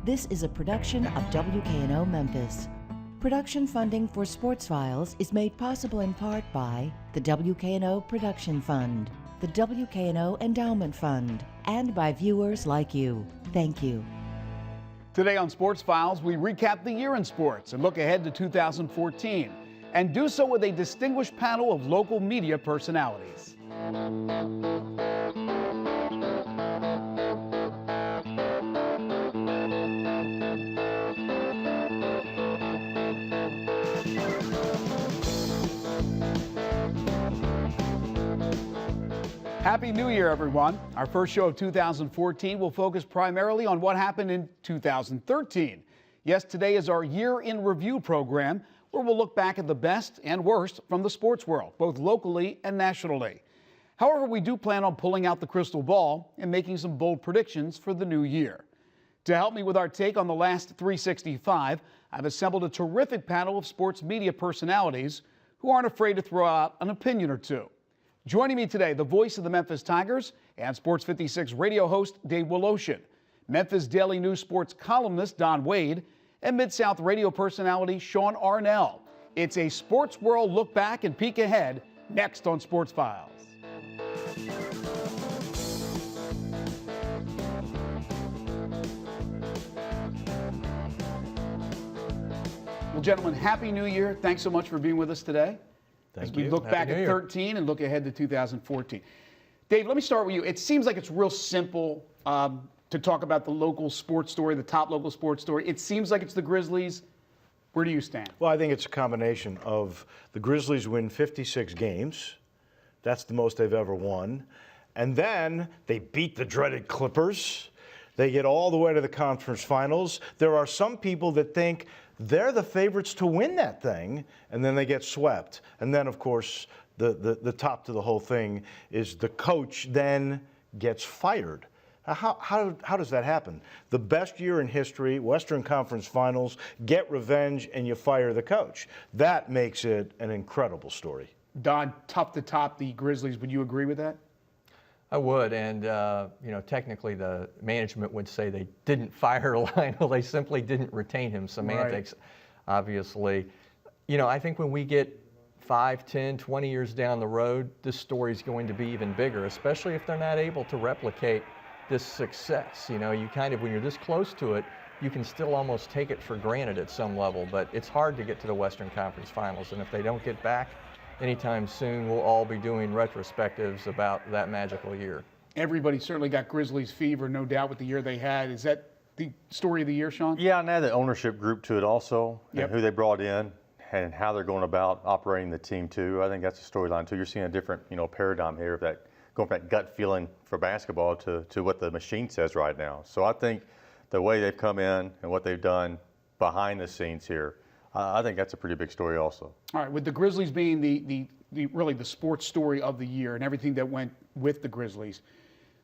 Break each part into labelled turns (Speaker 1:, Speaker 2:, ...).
Speaker 1: This is a production of WKNO Memphis. Production funding for Sports Files is made possible in part by the WKNO Production Fund, the WKNO Endowment Fund, and by viewers like you. Thank you.
Speaker 2: Today on Sports Files, we recap the year in sports and look ahead to 2014, and do so with a distinguished panel of local media personalities. Happy New Year, everyone. Our first show of 2014 will focus primarily on what happened in 2013. Yes, today is our Year in Review program, where we'll look back at the best and worst from the sports world, both locally and nationally. However, we do plan on pulling out the crystal ball and making some bold predictions for the new year. To help me with our take on the last 365, I've assembled a terrific panel of sports media personalities who aren't afraid to throw out an opinion or two. Joining me today, the voice of the Memphis Tigers and Sports 56 radio host Dave Woloshin, Memphis Daily News sports columnist Don Wade, and Mid-South radio personality Sean Arnell. It's a sports world look back and peek ahead next on Sports Files. Well, gentlemen, Happy New Year. Thanks so much for being with us today.
Speaker 3: Thank
Speaker 2: As we
Speaker 3: you.
Speaker 2: look back
Speaker 3: Happy
Speaker 2: at
Speaker 3: New Year.
Speaker 2: 13 and look ahead to 2014. Dave, let me start with you. It seems like it's real simple to talk about the local sports story, the top local sports story. It seems like it's the Grizzlies. Where do you stand?
Speaker 3: Well, I think it's a combination of the Grizzlies win 56 games. That's the most they've ever won. And then they beat the dreaded Clippers. They get all the way to the conference finals. There are some people that think they're the favorites to win that thing, and then they get swept. And then, of course, the top to the whole thing is the coach then gets fired. How does that happen? The best year in history, Western Conference Finals, get revenge, and you fire the coach. That makes it an incredible story.
Speaker 2: Don, tough to top the Grizzlies. Would you agree with that?
Speaker 4: I would, and technically the management would say they didn't fire Lionel, they simply didn't retain him. Semantics, right. Obviously. I think when we get 5, 10, 20 years down the road, this story's going to be even bigger, especially if they're not able to replicate this success. You kind of, when you're this close to it, you can still almost take it for granted at some level, but it's hard to get to the Western Conference Finals, and if they don't get back anytime soon, we'll all be doing retrospectives about that magical year.
Speaker 2: Everybody certainly got Grizzlies fever, no doubt, with the year they had. Is that the story of the year, Sean?
Speaker 5: Yeah, and add the ownership group to it also,
Speaker 2: Yep.
Speaker 5: and who they brought in and how they're going about operating the team too. I think that's a storyline too. You're seeing a different, paradigm here of that, going from that gut feeling for basketball to what the machine says right now. So I think the way they've come in and what they've done behind the scenes here, I think that's a pretty big story also.
Speaker 2: All right, with the Grizzlies being the really the sports story of the year and everything that went with the Grizzlies,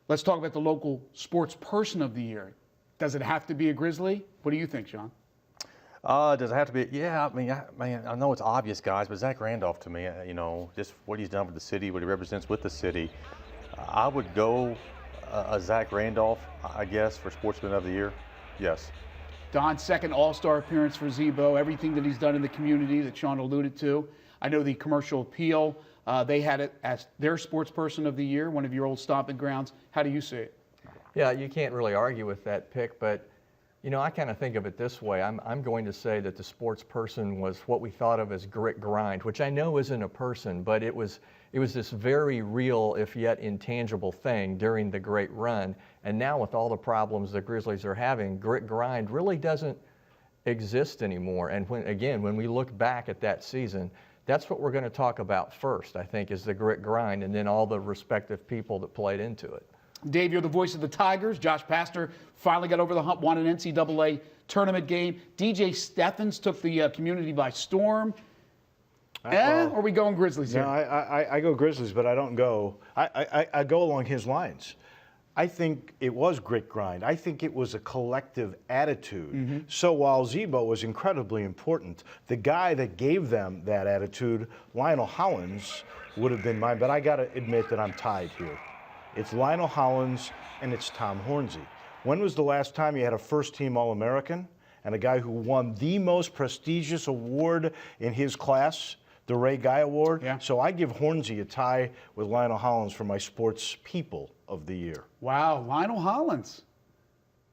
Speaker 2: let's talk about the local sports person of the year. Does it have to be a Grizzly? What do you think, Sean?
Speaker 5: Does it have to be? Yeah, I know it's obvious, guys, but Zach Randolph to me, just what he's done with the city, what he represents with the city, I would go a Zach Randolph, I guess, for Sportsman of the Year. Yes.
Speaker 2: Don's second All-Star appearance for Zebo, everything that he's done in the community that Sean alluded to. I know the Commercial Appeal, they had it as their sports person of the year, one of your old stomping grounds. How do you see it?
Speaker 4: Yeah, you can't really argue with that pick, but I kind of think of it this way. I'm going to say that the sports person was what we thought of as grit grind, which I know isn't a person, but it was this very real, if yet intangible thing during the great run. And now with all the problems the Grizzlies are having, grit grind really doesn't exist anymore. And when we look back at that season, that's what we're going to talk about first, I think, is the grit grind, and then all the respective people that played into it.
Speaker 2: Dave, you're the voice of the Tigers. Josh Pastner finally got over the hump, won an NCAA tournament game. DJ Steffens took the community by storm. Or are we going Grizzlies here?
Speaker 3: No, I go Grizzlies, but I don't go. I go along his lines. I think it was grit grind. I think it was a collective attitude. Mm-hmm. So while Zebo was incredibly important, the guy that gave them that attitude, Lionel Hollins, would have been mine. But I got to admit that I'm tied here. It's Lionel Hollins and it's Tom Hornsey. When was the last time you had a first-team All-American and a guy who won the most prestigious award in his class, the Ray Guy Award?
Speaker 2: Yeah.
Speaker 3: So I give Hornsey a tie with Lionel Hollins for my Sports People of the Year.
Speaker 2: Wow, Lionel Hollins.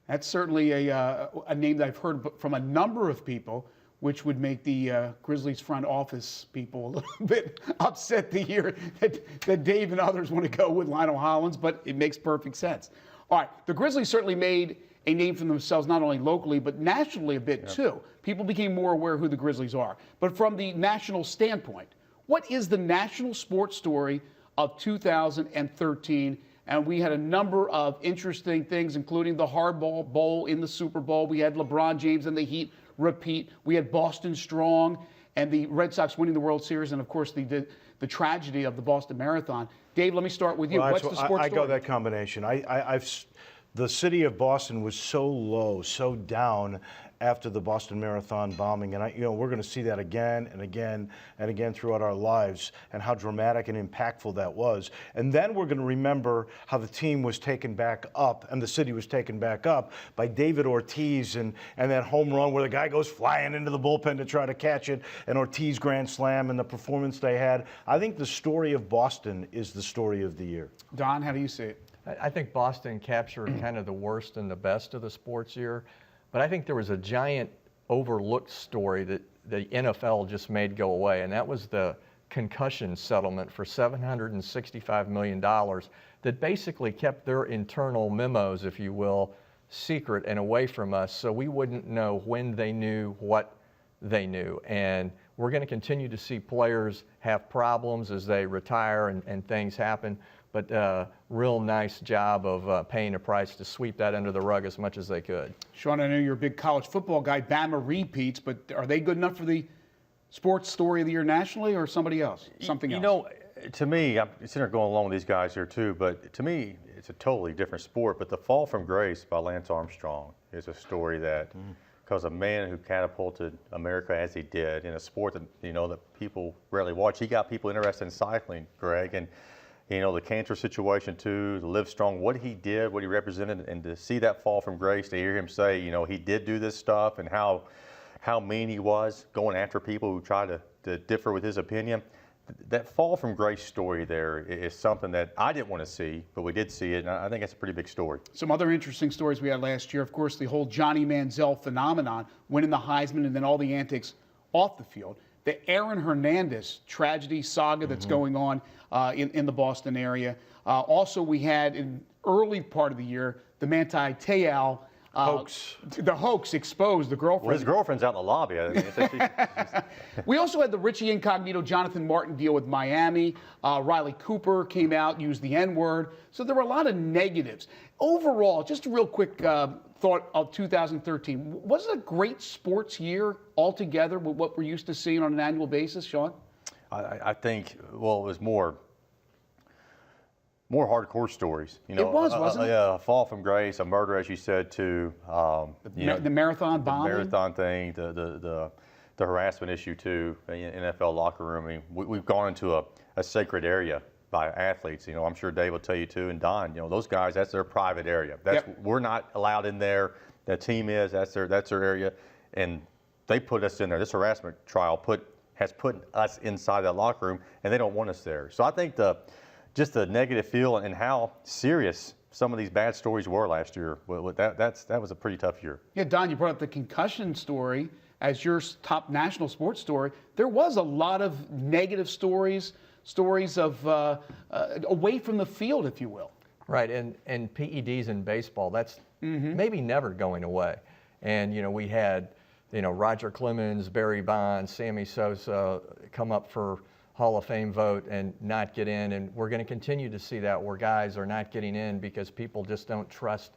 Speaker 2: That's certainly a name that I've heard from a number of people, which would make the Grizzlies front office people a little bit upset to hear that Dave and others want to go with Lionel Hollins, but it makes perfect sense. All right, the Grizzlies certainly made a name for themselves not only locally but nationally a bit too. People became more aware who the Grizzlies are. But from the national standpoint, what is the national sports story of 2013? And we had a number of interesting things, including the Hardball Bowl in the Super Bowl. We had LeBron James and the Heat repeat. We had Boston Strong and the Red Sox winning the World Series, and of course the tragedy of the Boston Marathon. Dave, let me start with you.
Speaker 3: Well,
Speaker 2: what's the sports
Speaker 3: I
Speaker 2: story?
Speaker 3: go that combination. The city of Boston was so low, so down after the Boston Marathon bombing, and we're going to see that again and again and again throughout our lives, and how dramatic and impactful that was. And then we're going to remember how the team was taken back up, and the city was taken back up by David Ortiz and that home run where the guy goes flying into the bullpen to try to catch it, and Ortiz grand slam, and the performance they had. I think the story of Boston is the story of the year.
Speaker 2: Don, how do you see it?
Speaker 4: I think Boston captured kind of the worst and the best of the sports year. But I think there was a giant overlooked story that the NFL just made go away, and that was the concussion settlement for $765 million that basically kept their internal memos, if you will, secret and away from us, so we wouldn't know when they knew what they knew. And we're going to continue to see players have problems as they retire and things happen. But real nice job of paying a price to sweep that under the rug as much as they could.
Speaker 2: Sean, I know you're a big college football guy. Bama repeats, but are they good enough for the sports story of the year nationally, or somebody else? Something else?
Speaker 5: You know, to me, I'm sitting there going along with these guys here too, but to me, it's a totally different sport. But The Fall from Grace by Lance Armstrong is a story that, because a man who catapulted America as he did in a sport that that people rarely watch, he got people interested in cycling, Greg, and the cancer situation too, the Live Strong, what he did, what he represented, and to see that fall from grace, to hear him say, he did do this stuff, and how mean he was going after people who tried to differ with his opinion. That fall from grace story there is something that I didn't want to see, but we did see it, and I think that's a pretty big story.
Speaker 2: Some other interesting stories we had last year, of course, the whole Johnny Manziel phenomenon, winning the Heisman and then all the antics off the field. The Aaron Hernandez tragedy saga that's going on in the Boston area. Also, we had in early part of the year, the Manti Te'o
Speaker 3: Hoax.
Speaker 2: The hoax exposed, the girlfriend.
Speaker 5: Well, his girlfriend's out in the lobby. I mean,
Speaker 2: We also had the Richie Incognito, Jonathan Martin deal with Miami. Riley Cooper came out, used the N-word. So there were a lot of negatives. Overall, just a real quick thought of 2013. Was it a great sports year altogether with what we're used to seeing on an annual basis, Sean?
Speaker 5: I think, well, it was more hardcore stories.
Speaker 2: It was, wasn't it?
Speaker 5: Yeah, a fall from grace, a murder, as you said, too.
Speaker 2: The marathon bombing?
Speaker 5: The marathon thing, the harassment issue, too, in NFL locker room. I mean, we've gone into a sacred area by athletes. I'm sure Dave will tell you, too, and Don, those guys, that's their private area. We're not allowed in there. The team is, that's their area. And they put us in there. This harassment trial has put us inside that locker room, and they don't want us there. So I think just the negative feel and how serious some of these bad stories were last year, that was a pretty tough year.
Speaker 2: Yeah, Don, you brought up the concussion story as your top national sports story. There was a lot of negative stories of away from the field, if you will.
Speaker 4: Right, and PEDs in baseball, that's maybe never going away. And, we had, Roger Clemens, Barry Bonds, Sammy Sosa come up for Hall of Fame vote and not get in. And we're going to continue to see that where guys are not getting in because people just don't trust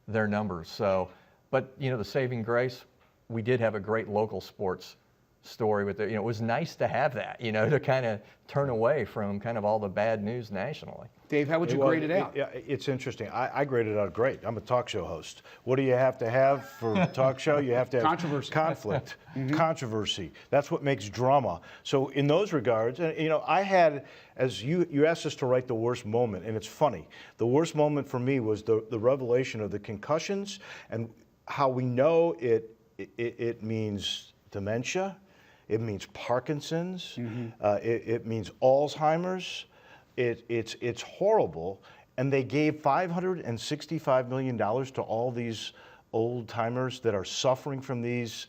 Speaker 4: their numbers. So, but, the saving grace, we did have a great local sports story with it. You know, it was nice to have that, you know, to kind of turn away from kind of all the bad news nationally.
Speaker 2: Dave, how would you grade it out?
Speaker 3: Yeah, it's interesting. I grade it out great. I'm a talk show host. What do you have to have for a talk show? You have to have
Speaker 2: Controversy.
Speaker 3: conflict, controversy. That's what makes drama. So in those regards, and you know, I had, as you asked us to write the worst moment, and it's funny. The worst moment for me was the revelation of the concussions and how we know it means dementia, it means Parkinson's, it means Alzheimer's. It's horrible, and they gave $565 million to all these old timers that are suffering from these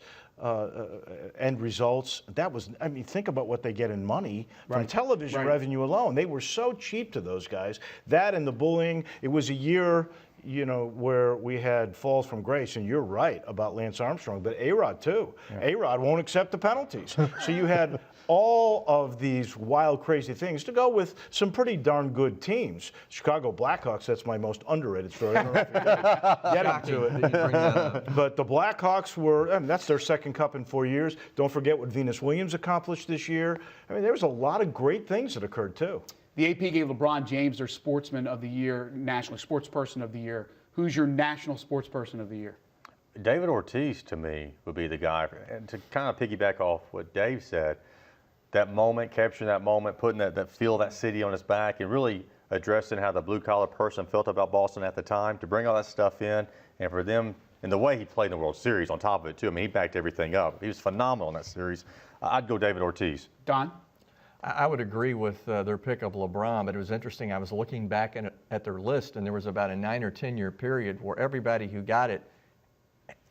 Speaker 3: end results. That was, I mean, think about what they get in money from television revenue alone. They were so cheap to those guys. That and the bullying. It was a year, you know, where we had falls from grace, and you're right about Lance Armstrong, but A-Rod too. A-Rod won't accept the penalties. So you had all of these wild, crazy things to go with some pretty darn good teams. Chicago Blackhawks, that's my most underrated story. I don't know if you're getting to it. But the Blackhawks were, I mean, that's their second cup in 4 years. Don't forget what Venus Williams accomplished this year. I mean, there was a lot of great things that occurred too.
Speaker 2: The AP gave LeBron James their Sportsman of the Year, nationally, Sports Person of the Year. Who's your National Sports Person of the Year?
Speaker 5: David Ortiz, to me, would be the guy. And to kind of piggyback off what Dave said, that moment, capturing that moment, putting that feel of that city on his back, and really addressing how the blue-collar person felt about Boston at the time, to bring all that stuff in, and for them, and the way he played in the World Series on top of it, too. I mean, he backed everything up. He was phenomenal in that series. I'd go David Ortiz.
Speaker 2: Don?
Speaker 4: I would agree with their pick of LeBron, but it was interesting. I was looking back at their list, and there was about a 9 or 10 year period where everybody who got it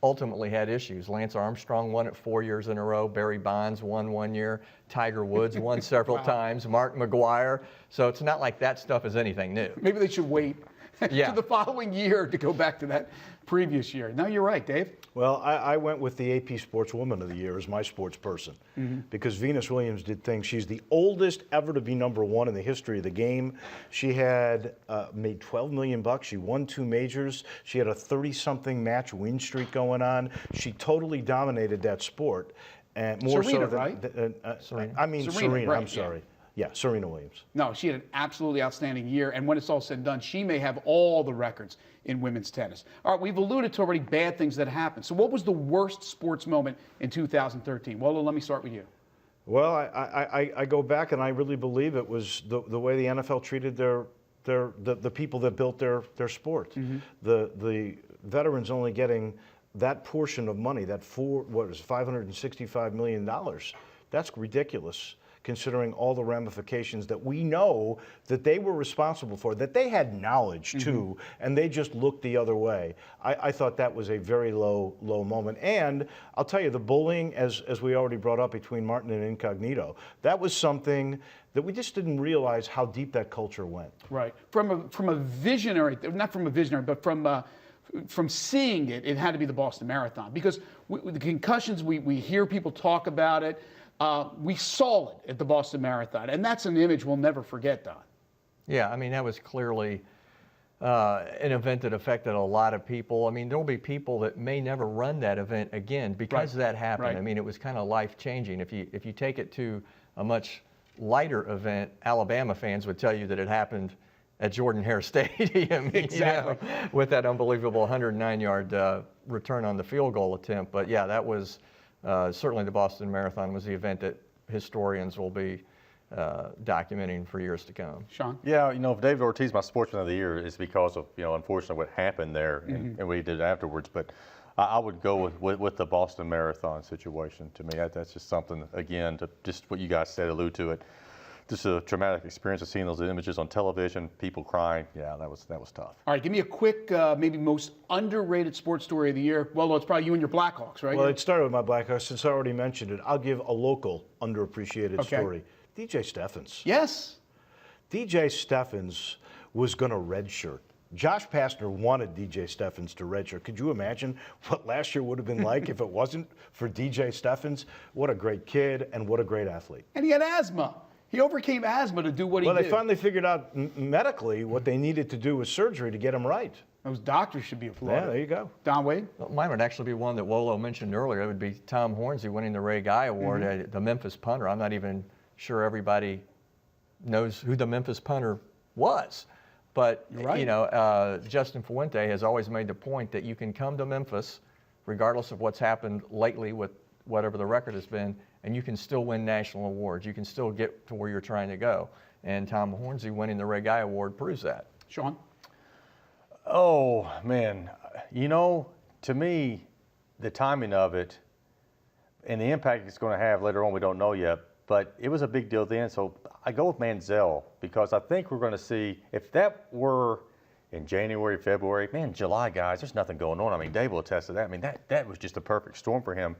Speaker 4: ultimately had issues. Lance Armstrong won it 4 years in a row. Barry Bonds won 1 year. Tiger Woods won several times. Mark McGwire. So it's not like that stuff is anything new.
Speaker 2: Maybe they should wait to the following year to go back to that previous year. No, you're right, Dave.
Speaker 3: Well, I went with the AP Sportswoman of the Year as my sports person because Venus Williams did things. She's the oldest ever to be #1 in the history of the game. She had made $12 million. She won 2 majors. She had a 30-something match win streak going on. She totally dominated that sport. And more
Speaker 2: Serena,
Speaker 3: so than,
Speaker 2: right?
Speaker 3: Serena. I mean Serena.
Speaker 2: Right,
Speaker 3: I'm sorry. Yeah, Serena Williams.
Speaker 2: No, she had an absolutely outstanding year, and when it's all said and done, she may have all the records in women's tennis. All right, we've alluded to already bad things that happened. So what was the worst sports moment in 2013? Well, let me start with you.
Speaker 3: Well, I go back, and I really believe it was the way the NFL treated the people that built their sport. The veterans only getting that portion of money, that $565 million. That's ridiculous, considering all the ramifications that we know that they were responsible for, that they had knowledge too, and they just looked the other way. I thought that was a very low moment. And I'll tell you, the bullying, as we already brought up between Martin and Incognito, that was something that we just didn't realize how deep that culture went.
Speaker 2: Right. From a visionary, not from a visionary, but from seeing it, it had to be the Boston Marathon. Because the concussions, we hear people talk about it. We saw it at the Boston Marathon, and that's an image we'll never forget, Don.
Speaker 4: Yeah, I mean, that was clearly an event that affected a lot of people. I mean, there will be people that may never run that event again because that happened.
Speaker 2: Right.
Speaker 4: I mean, it was kind of life-changing. If you take it to a much lighter event, Alabama fans would tell you that it happened at Jordan-Hare Stadium,
Speaker 2: exactly,
Speaker 4: with that unbelievable 109-yard return on the field goal attempt. But yeah, that was certainly the Boston Marathon was the event that historians will be documenting for years to come.
Speaker 2: Sean?
Speaker 5: Yeah, if David Ortiz, my Sportsman of the Year, is because of, unfortunately what happened there and what he did afterwards. But I would go with the Boston Marathon situation. To me, that's just something, again, to just what you guys said, allude to it. Just a traumatic experience of seeing those images on television, people crying. Yeah, that was tough.
Speaker 2: All right, give me a quick, maybe most underrated sports story of the year. Well, it's probably you and your Blackhawks, right?
Speaker 3: Well, it started with my Blackhawks. Since I already mentioned it, I'll give a local underappreciated story. DJ Steffens.
Speaker 2: Yes.
Speaker 3: DJ Steffens was going to redshirt. Josh Pastner wanted DJ Steffens to redshirt. Could you imagine what last year would have been like if it wasn't for DJ Steffens? What a great kid and what a great athlete.
Speaker 2: And he had asthma. He overcame asthma to do what he did.
Speaker 3: Well, they finally figured out medically what they needed to do with surgery to get him right.
Speaker 2: Those doctors should be applauded.
Speaker 3: Yeah, there you go.
Speaker 2: Don Wade?
Speaker 4: Well, mine would actually be one that Wolo mentioned earlier. It would be Tom Hornsey winning the Ray Guy Award, the Memphis punter. I'm not even sure everybody knows who the Memphis punter was. But,
Speaker 2: Right.
Speaker 4: you know, Justin Fuente has always made the point that you can come to Memphis, regardless of what's happened lately with whatever the record has been, and you can still win national awards. You can still get to where you're trying to go. And Tom Hornsey winning the Ray Guy Award proves that.
Speaker 2: Sean?
Speaker 5: Oh, man. You know, to me, the timing of it and the impact it's going to have later on, we don't know yet, but it was a big deal then. So I go with Manziel because I think we're going to see, if that were in January, February, man, July, guys, there's nothing going on. I mean, Dave will attest to that. I mean, that was just a perfect storm for him.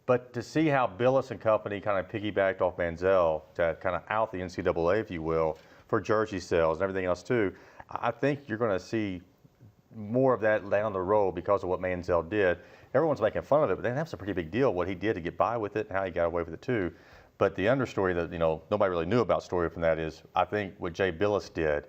Speaker 5: But to see how Billis and company kind of piggybacked off Manziel to kind of out the NCAA, if you will, for jersey sales and everything else too, I think you're going to see more of that down the road because of what Manziel did. Everyone's making fun of it, but then that's a pretty big deal, what he did to get by with it and how he got away with it too. But the understory that, you know, nobody really knew about story from that is, I think what Jay Billis did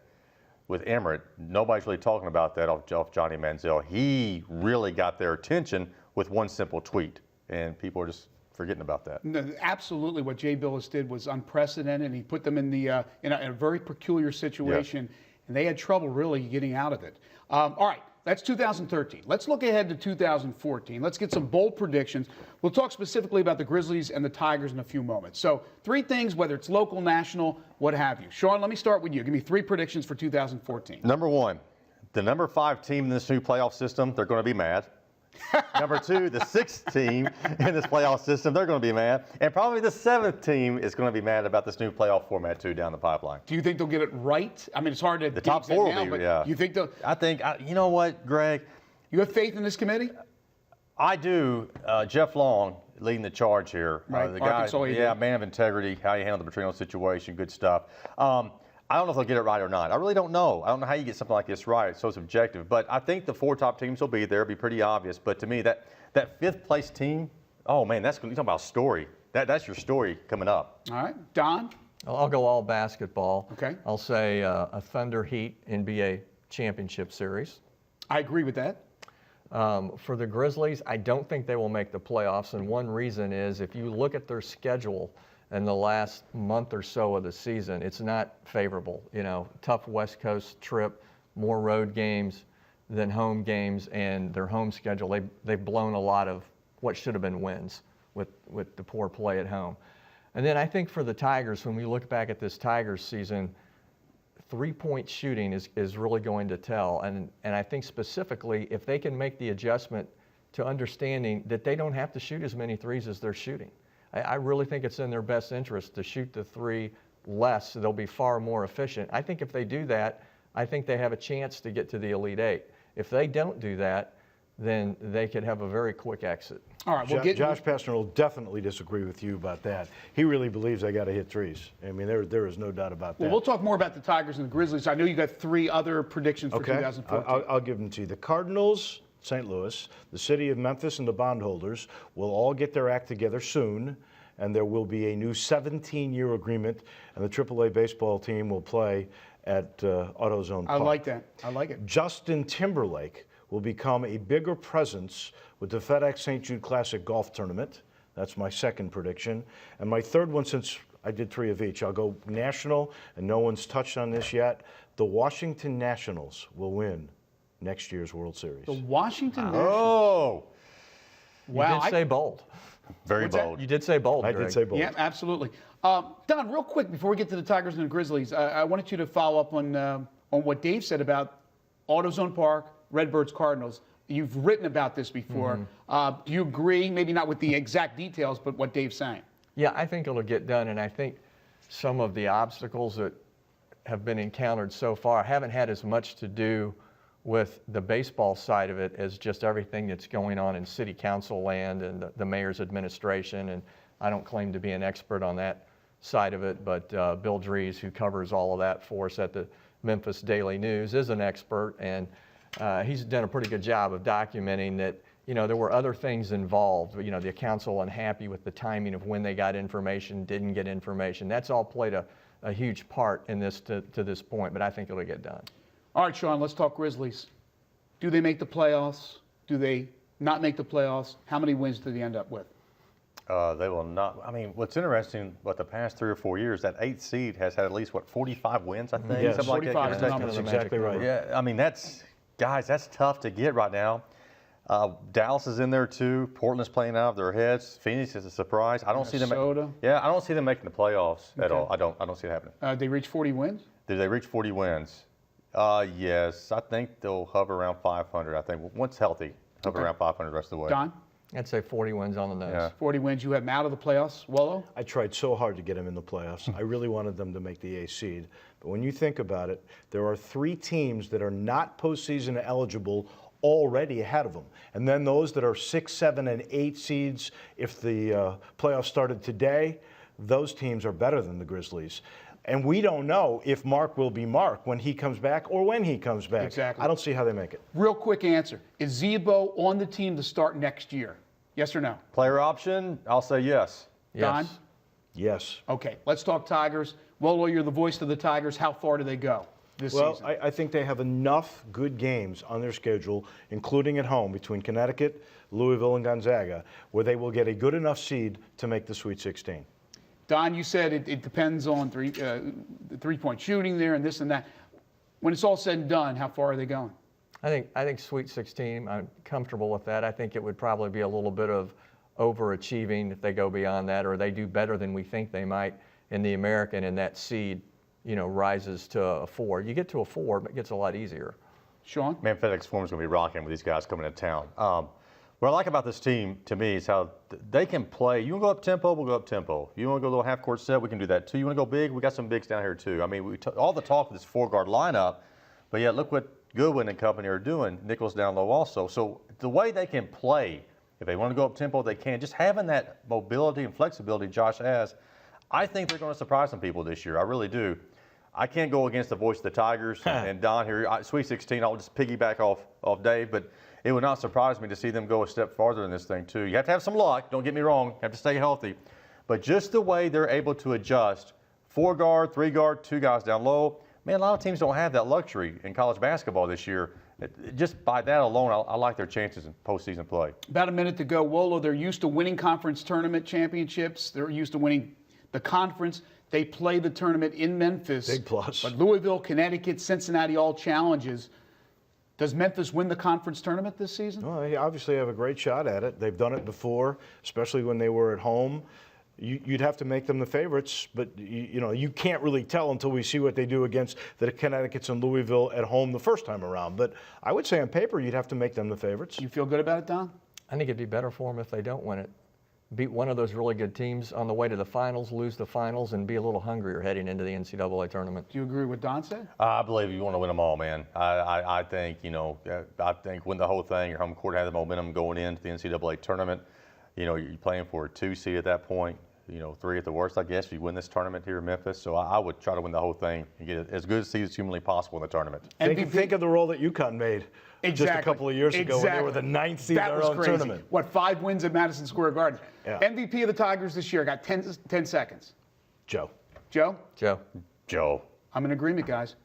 Speaker 5: with Emirates, nobody's really talking about that off Johnny Manziel. He really got their attention with one simple tweet, and people are just forgetting about that.
Speaker 2: No, absolutely, what Jay Billis did was unprecedented, and he put them in the in a very peculiar situation, and they had trouble really getting out of it. All right, that's 2013. Let's look ahead to 2014. Let's get some bold predictions. We'll talk specifically about the Grizzlies and the Tigers in a few moments. So 3 things, whether it's local, national, what have you. Sean, let me start with you. Give me 3 predictions for 2014.
Speaker 5: Number 1, the number 5 team in this new playoff system, they're going to be mad. Number 2, the 6th team in this playoff system, they're going to be mad. And probably the 7th team is going to be mad about this new playoff format too down the pipeline.
Speaker 2: Do you think they'll get it right? I mean, it's hard to
Speaker 5: The top
Speaker 2: gauge that
Speaker 5: 4 will
Speaker 2: now,
Speaker 5: be,
Speaker 2: but
Speaker 5: yeah.
Speaker 2: you think they'll?
Speaker 5: I think, you know what, Greg?
Speaker 2: You have faith in this committee?
Speaker 5: I do. Jeff Long leading the charge here.
Speaker 2: Right,
Speaker 5: The guy,
Speaker 2: Arkansas AD.
Speaker 5: yeah, man of integrity, how you handle the Petrino situation, good stuff. I don't know if they'll get it right or not. I really don't know. I don't know how you get something like this right. It's so subjective. But I think the 4 top teams will be there. It'll be pretty obvious. But to me, that 5th place team, oh, man, you're talking about story. That's your story coming up.
Speaker 2: All right. Don?
Speaker 4: I'll go all basketball.
Speaker 2: Okay.
Speaker 4: I'll say a Thunder Heat NBA championship series.
Speaker 2: I agree with that.
Speaker 4: For the Grizzlies, I don't think they will make the playoffs, and one reason is if you look at their schedule in the last month or so of the season, it's not favorable. You know, tough West Coast trip, more road games than home games, and their home schedule, they've blown a lot of what should have been wins with the poor play at home. And then I think for the Tigers, when we look back at this Tigers season, 3-point shooting is really going to tell. And I think specifically, if they can make the adjustment to understanding that they don't have to shoot as many threes as they're shooting. I really think it's in their best interest to shoot the 3 less, so they'll be far more efficient. I think if they do that, I think they have a chance to get to the Elite 8. If they don't do that, then they could have a very quick exit.
Speaker 2: All right. We'll
Speaker 3: Josh Pastner will definitely disagree with you about that. He really believes they got to hit threes. I mean, there is no doubt about that.
Speaker 2: Well, we'll talk more about the Tigers and the Grizzlies. I know you got 3 other predictions for
Speaker 3: Okay,
Speaker 2: 2014.
Speaker 3: I'll give them to you. The Cardinals, St. Louis, the city of Memphis, and the bondholders will all get their act together soon, and there will be a new 17-year agreement, and the AAA baseball team will play at AutoZone Park.
Speaker 2: I like that. I like it.
Speaker 3: Justin Timberlake will become a bigger presence with the FedEx St. Jude Classic Golf Tournament. That's my second prediction. And my third one, since I did 3 of each, I'll go national, and no one's touched on this yet. The Washington Nationals will win next year's World Series.
Speaker 2: The Washington Nationals.
Speaker 5: Oh,
Speaker 2: Wow.
Speaker 4: You did say bold.
Speaker 5: very
Speaker 2: What's that?
Speaker 5: bold.
Speaker 4: You did say bold,
Speaker 3: I
Speaker 4: Greg.
Speaker 3: did say bold.
Speaker 2: Yeah, absolutely. Don, real quick, before we get to the Tigers and the Grizzlies, I wanted you to follow up on what Dave said about AutoZone Park, Redbirds, Cardinals. You've written about this before. Do you agree, maybe not with the exact details, but what Dave's saying?
Speaker 4: Yeah, I think it'll get done, and I think some of the obstacles that have been encountered so far haven't had as much to do with the baseball side of it as just everything that's going on in city council land and the mayor's administration. And I don't claim to be an expert on that side of it, but Bill Dries, who covers all of that for us at the Memphis Daily News, is an expert, and he's done a pretty good job of documenting that, you know, there were other things involved. You know, the council unhappy with the timing of when they got information, didn't get information. That's all played a huge part in this to this point, but I think it'll get done.
Speaker 2: All right, Sean, let's talk Grizzlies. Do they make the playoffs? Do they not make the playoffs? How many wins do they end up with?
Speaker 5: They will not. I mean, what's interesting about the past 3 or 4 years, that 8th seed has had at least, 45 wins, I think?
Speaker 3: Yes.
Speaker 5: Something like that.
Speaker 2: 45 is the number.
Speaker 3: That's exactly right.
Speaker 5: Yeah, I mean, that's tough to get right now. Dallas is in there too. Portland's playing out of their heads. Phoenix is a surprise. I don't see them.
Speaker 2: Minnesota.
Speaker 5: Yeah, I don't see them making the playoffs at
Speaker 2: Okay.
Speaker 5: all. I don't see it happening.
Speaker 2: They reach 40 wins?
Speaker 5: Did they reach 40 wins? Yes, I think they'll hover around 500. I think once healthy, hover
Speaker 2: Okay.
Speaker 5: around 500 the rest of the way.
Speaker 2: Don,
Speaker 4: I'd say 40 wins on the nose.
Speaker 5: Yeah.
Speaker 2: 40 wins. You have them out of the playoffs. Wallow?
Speaker 3: I tried so hard to get them in the playoffs. I really wanted them to make the 8th seed. But when you think about it, there are 3 teams that are not postseason eligible already ahead of them. And then those that are 6, 7, and 8 seeds, if the playoffs started today, those teams are better than the Grizzlies. And we don't know if Mark will be Mark when he comes back or when he comes back.
Speaker 2: Exactly.
Speaker 3: I don't see how they make it.
Speaker 2: Real quick answer. Is Zebo on the team to start next year? Yes or no?
Speaker 5: Player option? I'll say yes.
Speaker 2: Don?
Speaker 4: Yes.
Speaker 3: Yes.
Speaker 2: Okay, let's talk Tigers. Wallow, you're the voice of the Tigers. How far do they go this
Speaker 3: Well,
Speaker 2: season?
Speaker 3: I think they have enough good games on their schedule, including at home between Connecticut, Louisville, and Gonzaga, where they will get a good enough seed to make the Sweet 16.
Speaker 2: Don, you said it depends on three-point shooting there and this and that. When it's all said and done, how far are they going?
Speaker 4: I think Sweet 16, I'm comfortable with that. I think it would probably be a little bit of overachieving if they go beyond that, or they do better than we think they might in the American, and that seed, rises to a 4. You get to a 4, it gets a lot easier.
Speaker 2: Sean?
Speaker 5: Man, FedEx Forum's going to be rocking with these guys coming to town. What I like about this team, to me, is how they can play. You want to go up tempo, we'll go up tempo. You want to go a little half-court set, we can do that too. You want to go big, we got some bigs down here too. I mean, all the talk of this 4-guard lineup, but yet look what Goodwin and company are doing. Nichols down low also. So the way they can play, if they want to go up tempo, they can. Just having that mobility and flexibility Josh has, I think they're going to surprise some people this year. I really do. I can't go against the voice of the Tigers and Don here. Sweet 16, I'll just piggyback off Dave, but it would not surprise me to see them go a step farther in this thing too. You have to have some luck, don't get me wrong, you have to stay healthy. But just the way they're able to adjust, 4-guard, 3-guard, 2 guys down low, man, a lot of teams don't have that luxury in college basketball this year. Just by that alone, I like their chances in postseason play.
Speaker 2: About a minute to go. Wallow, they're used to winning conference tournament championships. They're used to winning the conference. They play the tournament in Memphis.
Speaker 3: Big plus.
Speaker 2: But Louisville, Connecticut, Cincinnati, all challenges. Does Memphis win the conference tournament this season?
Speaker 3: Well, they obviously have a great shot at it. They've done it before, especially when they were at home. You'd have to make them the favorites, but you can't really tell until we see what they do against the Connecticut's and Louisville at home the first time around. But I would say on paper you'd have to make them the favorites.
Speaker 2: You feel good about it, Don?
Speaker 4: I think it'd be better for them if they don't win it. Beat one of those really good teams on the way to the finals, lose the finals, and be a little hungrier heading into the NCAA tournament.
Speaker 2: Do you agree with Don said?
Speaker 5: I believe you want to win them all, man. I think, I think win the whole thing. Your home court has the momentum going into the NCAA tournament. You're playing for a 2 seed at that point. 3 at the worst, I guess, if you win this tournament here in Memphis. So I would try to win the whole thing and get as good a seed as humanly possible in the tournament.
Speaker 3: Think of the role that UConn made just a couple of years ago when they were the 9th seed in their own tournament.
Speaker 2: What, 5 wins at Madison Square Garden?
Speaker 3: Yeah.
Speaker 2: MVP of the Tigers this year, got 10 seconds.
Speaker 3: Joe.
Speaker 2: Joe?
Speaker 5: Joe.
Speaker 2: I'm in agreement, guys.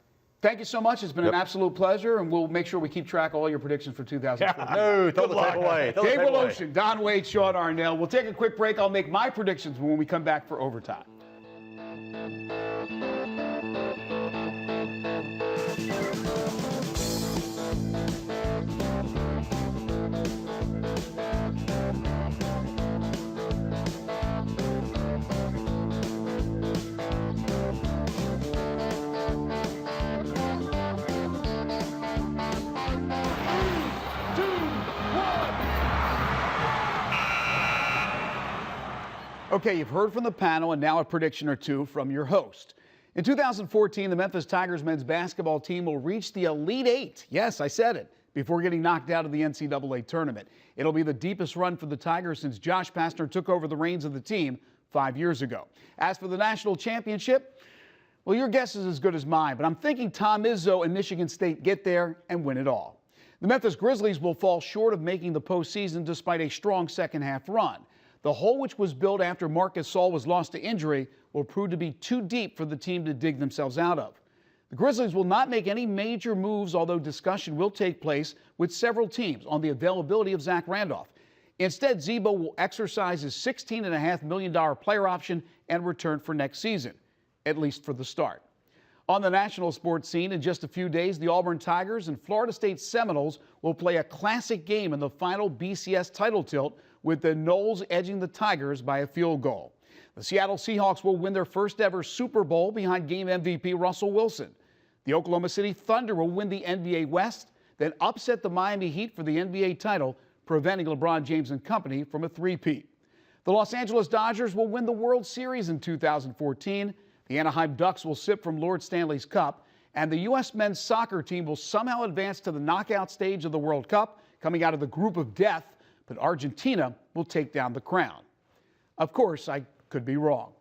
Speaker 2: Thank you so much. It's been an absolute pleasure, and we'll make sure we keep track of all your predictions for 2014.
Speaker 5: No, throw the tape away.
Speaker 2: Dave Woloshin, Don Wade, Sean Arnell. We'll take a quick break. I'll make my predictions when we come back for overtime. Okay, you've heard from the panel, and now a prediction or two from your host. In 2014, the Memphis Tigers men's basketball team will reach the Elite Eight. Yes, I said it. Before getting knocked out of the NCAA tournament. It'll be the deepest run for the Tigers since Josh Pastner took over the reins of the team 5 years ago. As for the national championship, well, your guess is as good as mine, but I'm thinking Tom Izzo and Michigan State get there and win it all. The Memphis Grizzlies will fall short of making the postseason despite a strong second-half run. The hole which was built after Marc Gasol was lost to injury will prove to be too deep for the team to dig themselves out of. The Grizzlies will not make any major moves, although discussion will take place with several teams on the availability of Zach Randolph. Instead, Z-Bo will exercise his $16.5 million player option and return for next season, at least for the start. On the national sports scene, in just a few days, the Auburn Tigers and Florida State Seminoles will play a classic game in the final BCS title tilt, with the Noles edging the Tigers by a field goal. The Seattle Seahawks will win their first ever Super Bowl behind game MVP Russell Wilson. The Oklahoma City Thunder will win the NBA West, then upset the Miami Heat for the NBA title, preventing LeBron James and company from a three-peat. The Los Angeles Dodgers will win the World Series in 2014. The Anaheim Ducks will sip from Lord Stanley's Cup, and the U.S. men's soccer team will somehow advance to the knockout stage of the World Cup, coming out of the group of death, but Argentina will take down the crown. Of course, I could be wrong.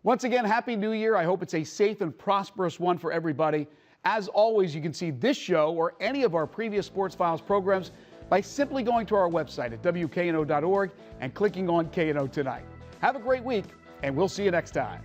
Speaker 2: Once again, Happy New Year. I hope it's a safe and prosperous one for everybody. As always, you can see this show or any of our previous Sports Files programs by simply going to our website at WKNO.org and clicking on KNO Tonight. Have a great week, and we'll see you next time.